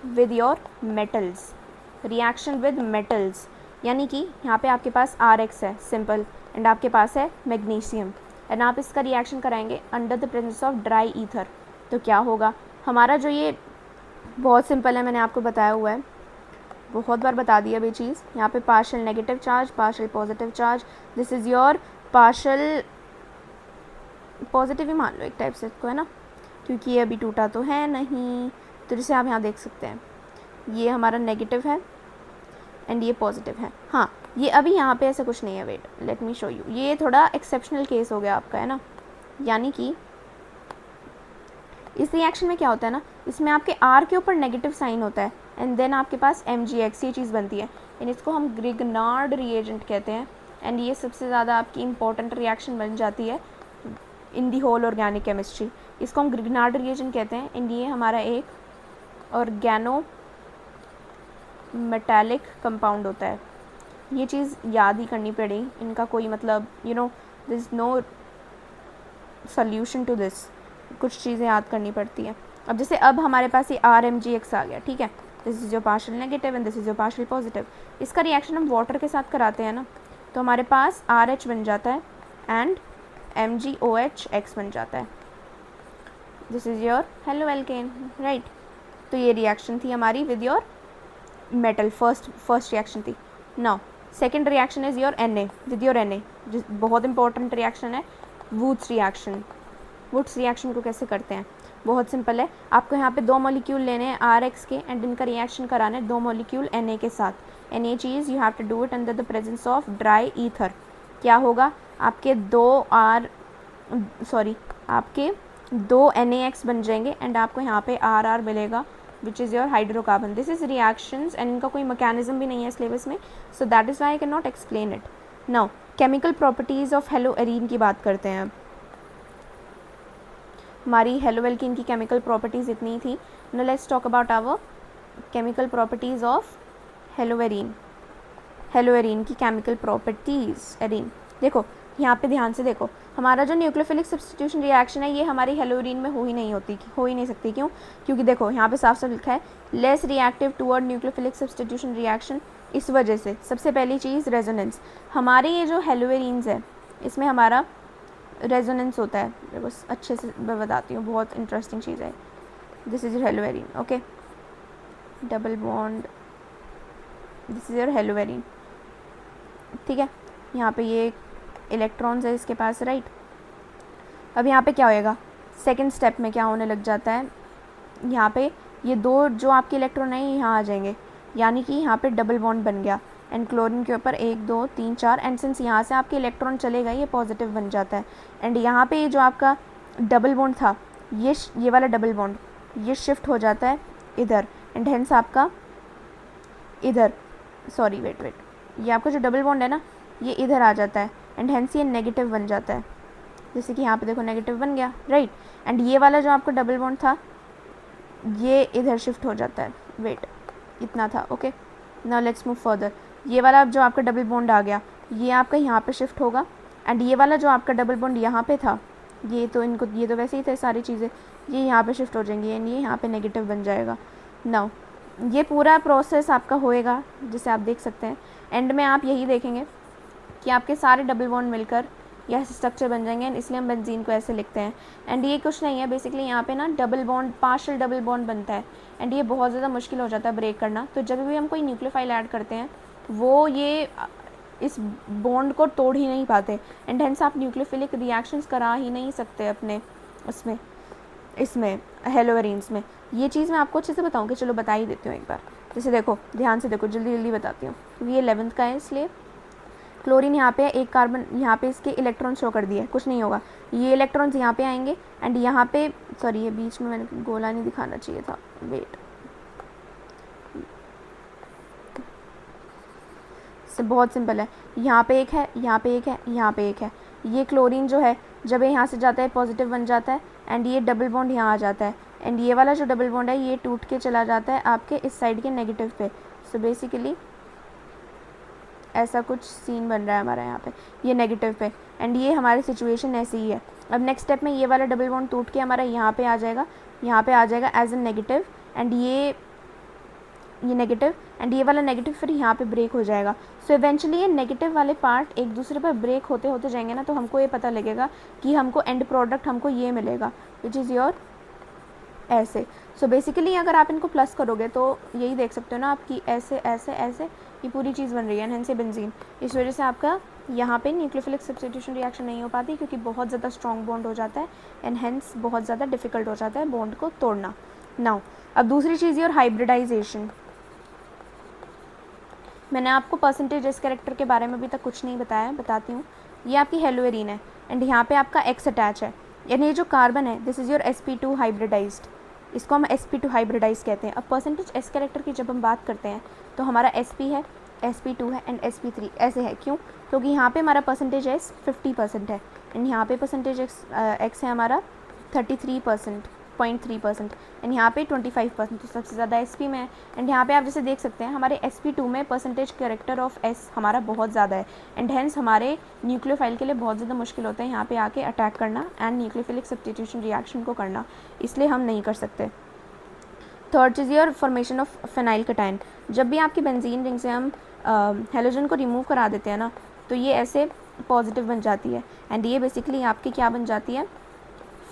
with your metals, reaction with metals, यानी कि यहाँ पे आपके पास RX है सिंपल एंड आपके पास है मैग्नीशियम, एंड आप इसका रिएक्शन कराएंगे under the presence of dry ether. तो क्या होगा हमारा, जो ये बहुत सिंपल है, मैंने आपको बताया हुआ है, बहुत बार बता दिया ये चीज़। यहाँ पे partial negative charge, partial positive charge, this is your partial positive ही मान लो एक टाइप से इसको, है ना, क्योंकि ये अभी टूटा तो है नहीं। तो जैसे आप यहाँ देख सकते हैं ये हमारा नेगेटिव है एंड ये पॉजिटिव है। हाँ, ये अभी यहाँ पे ऐसा कुछ नहीं है, wait let me show you, ये थोड़ा एक्सेप्शनल केस हो गया आपका, है ना। यानी कि इस रिएक्शन में क्या होता है ना, इसमें आपके R के ऊपर नेगेटिव साइन होता है एंड देन आपके पास MgX ये चीज़ बनती है, एंड इसको हम ग्रिग्नार्ड रिएजेंट कहते हैं, एंड ये सबसे ज़्यादा आपकी इंपॉर्टेंट रिएक्शन बन जाती है इन दी होल ऑर्गेनिक केमिस्ट्री। इसको हम ग्रिग्नार्ड रिएजेंट कहते हैं, एंड ये हमारा एक ऑर्गेनो मेटालिक कंपाउंड होता है। ये चीज़ याद ही करनी पड़ेगी, इनका कोई मतलब you know this is no solution to this, कुछ चीज़ें याद करनी पड़ती हैं। अब जैसे अब हमारे पास ये RMgX आ गया, ठीक है, this is your partial negative and this is your partial positive. इसका रिएक्शन हम वाटर के साथ कराते हैं ना, तो हमारे पास RH बन जाता है एंड MgOH बन जाता है, this is your haloalkane, right. तो ये रिएक्शन थी हमारी with your metal, first reaction थी। Now second reaction is your Na with your Na, बहुत इंपॉर्टेंट रिएक्शन है, वुड्स रिएक्शन। वुड्स रिएक्शन को कैसे करते हैं, बहुत सिंपल है, आपको यहाँ पे 2 मॉलिक्यूल लेने हैं RX के एंड इनका रिएक्शन कराना है 2 मॉलिक्यूल Na के साथ, एंड ये चीज़ you have to do it under the presence of dry ether. क्या होगा, आपके आपके 2 NaX बन जाएंगे एंड आपको यहाँ पे RR मिलेगा which is your hydrocarbon. This is reactions and इनका कोई मैकेनिज्म भी नहीं है सिलेबस में, so that is why I can not explain it. Now chemical properties of halo arene की बात करते हैं. अब हमारी हेलो एल्कीन की केमिकल प्रॉपर्टीज़ इतनी थी. Now let's talk about our chemical properties of halo arene. Halo arene की केमिकल प्रॉपर्टीज़. एरीन देखो यहाँ पे ध्यान से देखो, हमारा जो न्यूक्लियोफिलिक सब्स्टिट्यूशन रिएक्शन है ये हमारी हेलो एरीन में हो ही नहीं सकती. क्यों? क्योंकि देखो यहाँ पे साफ साफ लिखा है less reactive toward nucleophilic substitution reaction. इस वजह से सबसे पहली चीज़ रेजोनेंस. हमारे ये जो हेलो एरीन्स है इसमें हमारा रेजोनेंस होता है. देखो अच्छे से मैं बताती हूँ, बहुत इंटरेस्टिंग चीज़ है. This is your hello arene. Okay, double bond, this is your hello arene. ठीक है, यहाँ पे ये इलेक्ट्रॉन्स है इसके पास, राइट. अब यहाँ पे क्या होएगा, सेकंड स्टेप में क्या होने लग जाता है, यहाँ पे ये 2 जो आपके इलेक्ट्रॉन हैं यहाँ आ जाएंगे, यानी कि यहाँ पे डबल बॉन्ड बन गया एंड क्लोरीन के ऊपर 1 2 3 4 एंड सिंस यहाँ से आपके इलेक्ट्रॉन चले गए ये पॉजिटिव बन जाता है. एंड यहाँ पे ये जो आपका डबल बॉन्ड था ये वाला डबल बॉन्ड ये शिफ्ट हो जाता है इधर एंड हेंस आपका इधर, सॉरी वेट, ये आपका जो डबल बॉन्ड है ना ये इधर आ जाता है एंड हेंस ये नेगेटिव बन जाता है. जैसे कि यहाँ पे देखो नेगेटिव बन गया, राइट. एंड ये वाला जो आपका डबल बॉन्ड था ये इधर शिफ्ट हो जाता है. वेट, इतना था. Okay, now let's move further. ये वाला जो आपका डबल बॉन्ड आ गया ये आपका यहाँ पे शिफ्ट होगा एंड ये वाला जो आपका डबल बॉन्ड यहाँ पे था ये तो वैसे ही थे सारी चीज़ें, ये यहाँ पे शिफ्ट हो जाएंगी एंड ये यहाँ पे नेगेटिव बन जाएगा. नाउ ये पूरा प्रोसेस आपका होएगा जिसे आप देख सकते हैं. एंड में आप यही देखेंगे कि आपके सारे डबल बॉन्ड मिलकर यह स्ट्रक्चर बन जाएंगे एंड इसलिए हम बेंजीन को ऐसे लिखते हैं. एंड ये कुछ नहीं है बेसिकली, यहाँ पे ना double bond, partial double bond बनता है एंड ये बहुत ज़्यादा मुश्किल हो जाता है ब्रेक करना. तो जब भी हम कोई न्यूक्लियोफाइल ऐड करते हैं वो ये इस बॉन्ड को तोड़ ही नहीं पाते एंड हेंस आप न्यूक्लियोफिलिक रिएक्शंस करा ही नहीं सकते अपने इसमें हेलो एरीन्स में. ये चीज़ मैं आपको अच्छे से बताऊँ कि चलो बता ही देती हूँ एक बार. जैसे देखो ध्यान से देखो, जल्दी जल्दी बताती हूँ क्योंकि ये 11th का है. इसलिए क्लोरीन यहाँ पे एक कार्बन, यहाँ पे इसके इलेक्ट्रॉन शो कर दिए, कुछ नहीं होगा. ये इलेक्ट्रॉन्स यहाँ पे आएंगे एंड यहाँ पे, सॉरी ये बीच में मैंने गोला नहीं दिखाना चाहिए था, वेट. बहुत सिंपल है, यहाँ पे एक है, यहाँ पे एक है, यहाँ पे एक है. ये क्लोरीन जो है जब ये यहाँ से जाता है पॉजिटिव बन जाता है एंड ये डबल बॉन्ड यहाँ आ जाता है एंड ये वाला जो डबल बॉन्ड है ये टूट के चला जाता है आपके इस साइड के नेगेटिव पे. सो बेसिकली ऐसा कुछ सीन बन रहा है हमारा यहाँ पे, ये नेगेटिव पे एंड ये हमारी सिचुएशन ऐसी ही है. अब नेक्स्ट स्टेप में ये वाला डबल बॉन्ड टूट के हमारा यहाँ पे आ जाएगा एज ए नेगेटिव एंड ये नेगेटिव एंड ये वाला नेगेटिव फिर यहाँ पे ब्रेक हो जाएगा. सो इवेंचुअली ये नेगेटिव वाले पार्ट एक दूसरे पर ब्रेक होते होते जाएंगे ना, तो हमको ये पता लगेगा कि हमको एंड प्रोडक्ट हमको ये मिलेगा विच इज़ योर ऐसे. सो बेसिकली अगर आप इनको प्लस करोगे तो यही देख सकते हो ना आप कि ऐसे ऐसे ऐसे ये पूरी चीज़ बन रही है हेंस बेंजीन. इस वजह से आपका यहाँ पे न्यूक्लियोफिलिक सब्स्टिट्यूशन रिएक्शन नहीं हो पाती क्योंकि बहुत ज़्यादा स्ट्रॉन्ग बॉन्ड हो जाता है एंड हेंस बहुत ज़्यादा डिफिकल्ट हो जाता है बॉन्ड को तोड़ना. नाउ अब दूसरी चीज़ और हाइब्रिडाइजेशन. मैंने आपको परसेंटेज इस कैरेक्टर के बारे में अभी तक कुछ नहीं बताया, बताती हूँ. ये आपकी हेलो एरीन है एंड यहाँ पे आपका X अटैच है, यानी ये जो कार्बन है this is your sp2 hybridised, इसको हम sp2 हाइब्रिडाइज कहते हैं. अब परसेंटेज एस कैरेक्टर की जब हम बात करते हैं तो हमारा sp है, sp2 है एंड sp3 ऐसे है. क्यों? क्योंकि यहाँ पे हमारा परसेंटेज S 50% है एंड यहाँ पे परसेंटेज X है हमारा 33.3% एंड यहाँ पे 25%, तो सबसे ज़्यादा sp में है. एंड यहाँ पे आप जैसे देख सकते हैं हमारे sp2 में परसेंटेज कैरेक्टर ऑफ S हमारा बहुत ज़्यादा है एंड हेंस हमारे न्यूक्लियोफाइल के लिए बहुत ज़्यादा मुश्किल होता है यहाँ पे आके अटैक करना एंड न्यूक्लियोफिलिक सब्स्टिट्यूशन रिएक्शन को करना, इसलिए हम नहीं कर सकते. Third cheese your formation of phenyl cation. जब भी आपकी बेंजीन रिंग से हम हेलोजन को रिमूव करा देते हैं ना तो ये ऐसे पॉजिटिव बन जाती है एंड ये बेसिकली आपकी क्या बन जाती है,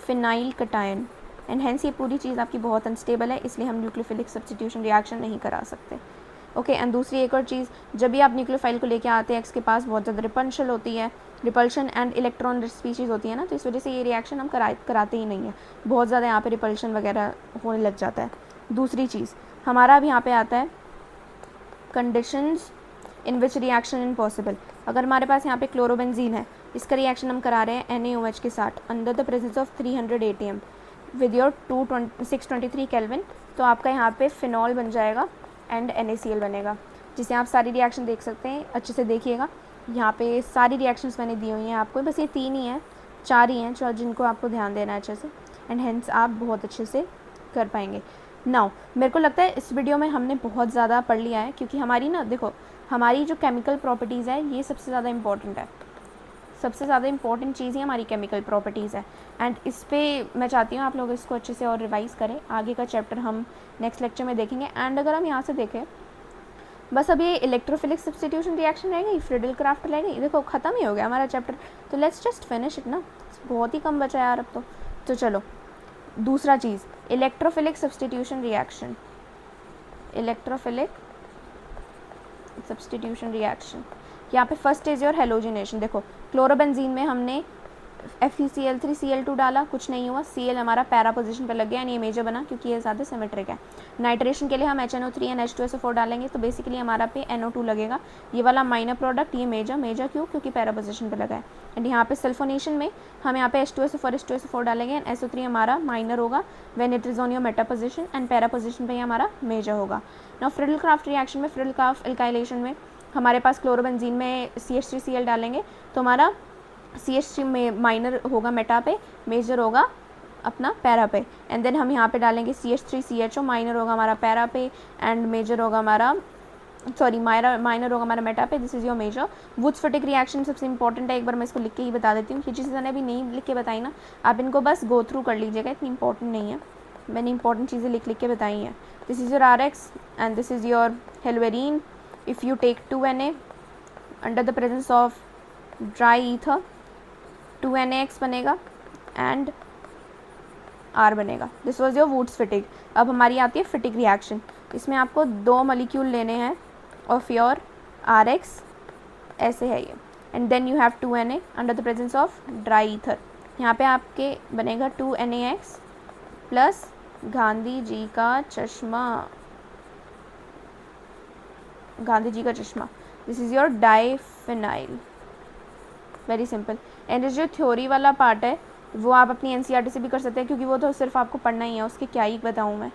फिनाइल कटायन एंड हेंस ये पूरी चीज़ आपकी बहुत अनस्टेबल है, इसलिए हम न्यूक्लियोफिलिक सब्स्टिट्यूशन रिएक्शन नहीं करा सकते. ओके, एंड दूसरी एक और चीज़, जब भी आप न्यूक्लियोफाइल को लेके आते हैं एक्स के पास बहुत ज़्यादा रिपल्शन एंड इलेक्ट्रॉन स्पीशीज़ होती है ना, तो इस वजह से ये रिएक्शन हम कराते ही नहीं है, बहुत ज़्यादा यहाँ पे रिपल्शन वगैरह होने लग जाता है. दूसरी चीज़ हमारा अब यहाँ पे आता है conditions in which reaction impossible. अगर हमारे पास यहाँ पे क्लोरोबेंजीन है इसका रिएक्शन हम करा रहे हैं NaOH के साथ under the presence of 300 ATM with your 623 kelvin. तो आपका यहाँ पे फिनॉल बन जाएगा एंड NaCl बनेगा, जिसे आप सारी रिएक्शन देख सकते हैं। अच्छे से देखिएगा, यहाँ पे सारी रिएक्शंस मैंने दी हुई हैं आपको, बस ये 3 ही हैं, 4 ही हैं जो जिनको आपको ध्यान देना है अच्छे से, एंड हेंस आप बहुत अच्छे से कर पाएंगे। नाउ मेरे को लगता है इस वीडियो में हमने बहुत ज़्यादा पढ़ लिया है, क्योंकि हमारी ना देखो हमारी जो केमिकल प्रॉपर्टीज़ है ये सबसे ज़्यादा इंपॉर्टेंट है, सबसे ज़्यादा इंपॉर्टेंट चीज़ ही हमारी केमिकल प्रॉपर्टीज़ है। एंड इस पर मैं चाहती हूँ आप लोग इसको अच्छे से और रिवाइज़ करें। आगे का चैप्टर हम नेक्स्ट लेक्चर में देखेंगे। एंड अगर हम यहाँ से देखें, बस अब ये इलेक्ट्रोफिलिक सब्स्टिट्यूशन रिएक्शन रह गई, फ्रिडल क्राफ्ट रह गई, देखो ख़त्म ही हो गया हमारा चैप्टर। तो लेट्स जस्ट फिनिश इट ना, बहुत ही कम बचा यार अब तो चलो दूसरा चीज़, electrophilic substitution reaction. Electrophilic substitution reaction, यहाँ पे फर्स्ट इज योर हेलोजिनेशन। देखो क्लोरोबेंजीन में हमने FeCl3Cl2 डाला, कुछ नहीं हुआ, Cl हमारा पैरा पोजीशन पे लग गया, यानी ये मेजर बना क्योंकि ये ज़्यादा सिमेट्रिक है। नाइट्रेशन के लिए हम HNO3 एंड H2SO4 डालेंगे, तो बेसिकली हमारा पे NO2 लगेगा। ये वाला माइनर प्रोडक्ट, ये मेजर क्यों, क्योंकि पैरा पोजीशन पे लगा है। एंड यहाँ पे सल्फोनेशन में हम यहाँ पे H2SO4 डालेंगे, एंड SO3 हमारा माइनर होगा when it is on your Meta position, and para position पे हमारा मेजर होगा। नाउ फ्रिडल क्राफ्ट रिएक्शन में, फ्रिडल क्राफ्ट एल्काइलेशन में हमारे पास क्लोरोबेंजीन में CH3Cl डालेंगे, तो हमारा CH3 में माइनर होगा मेटा पे, मेजर होगा अपना पैरा पे। एंड देन हम यहाँ पे डालेंगे CH3CHO, माइनर होगा हमारा पैरा पे एंड मेजर होगा हमारा माइनर होगा हमारा मेटा पे। This is your major. Wurtz Fittig reaction सबसे इंपॉर्टेंट है, एक बार मैं इसको लिख के ही बता देती हूँ। ये चीज़ें मैंने अभी नहीं लिख के बताई ना, आप इनको बस गो थ्रू कर लीजिएगा, इतनी इंपॉर्टेंट नहीं है, मैंने इंपॉर्टेंट चीज़ें लिख के बताई हैं। This is your RX and this is your haloarene. If you take 2Na under the presence of dry ether, 2NaX बनेगा एंड R बनेगा। This was your Wurtz Fittig. अब हमारी आती है फिटिक रिएक्शन। इसमें आपको 2 मॉलिक्यूल लेने हैं ऑफ योर RX, ऐसे है ये, and then you have 2Na under the presence of dry ether. यहाँ पे आपके बनेगा 2NaX प्लस गांधी जी का चश्मा, this is your diphenyl. Very simple. And जो थ्योरी वाला पार्ट है वो आप अपनी NCERT से भी कर सकते हैं, क्योंकि वो तो सिर्फ आपको पढ़ना ही है, उसके क्या ही बताऊँ मैं।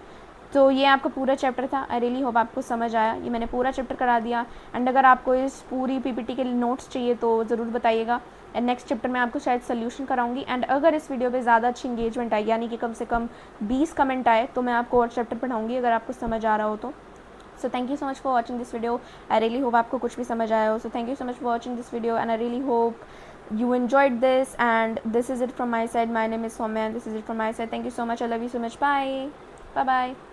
तो ये आपका पूरा चैप्टर था। आई रियली होप आपको समझ आया, ये मैंने पूरा चैप्टर करा दिया। एंड अगर आपको इस पूरी PPT के नोट्स चाहिए तो ज़रूर बताइएगा, एंड नेक्स्ट चैप्टर में आपको शायद सोल्यूशन कराऊंगी। एंड अगर इस वीडियो पे ज़्यादा अच्छी इंगेजमेंट आए, यानी कि कम से कम 20 कमेंट आए, तो मैं आपको और चैप्टर पढ़ाऊँगी, अगर आपको समझ आ रहा हो तो। So thank you so much for watching this video. I really hope आपको कुछ भी समझ आया हो. So thank you so much for watching this video, and I really hope you enjoyed this. And this is it from my side. My name is Soumya, and this is it from my side. Thank you so much. I love you so much. Bye. Bye bye.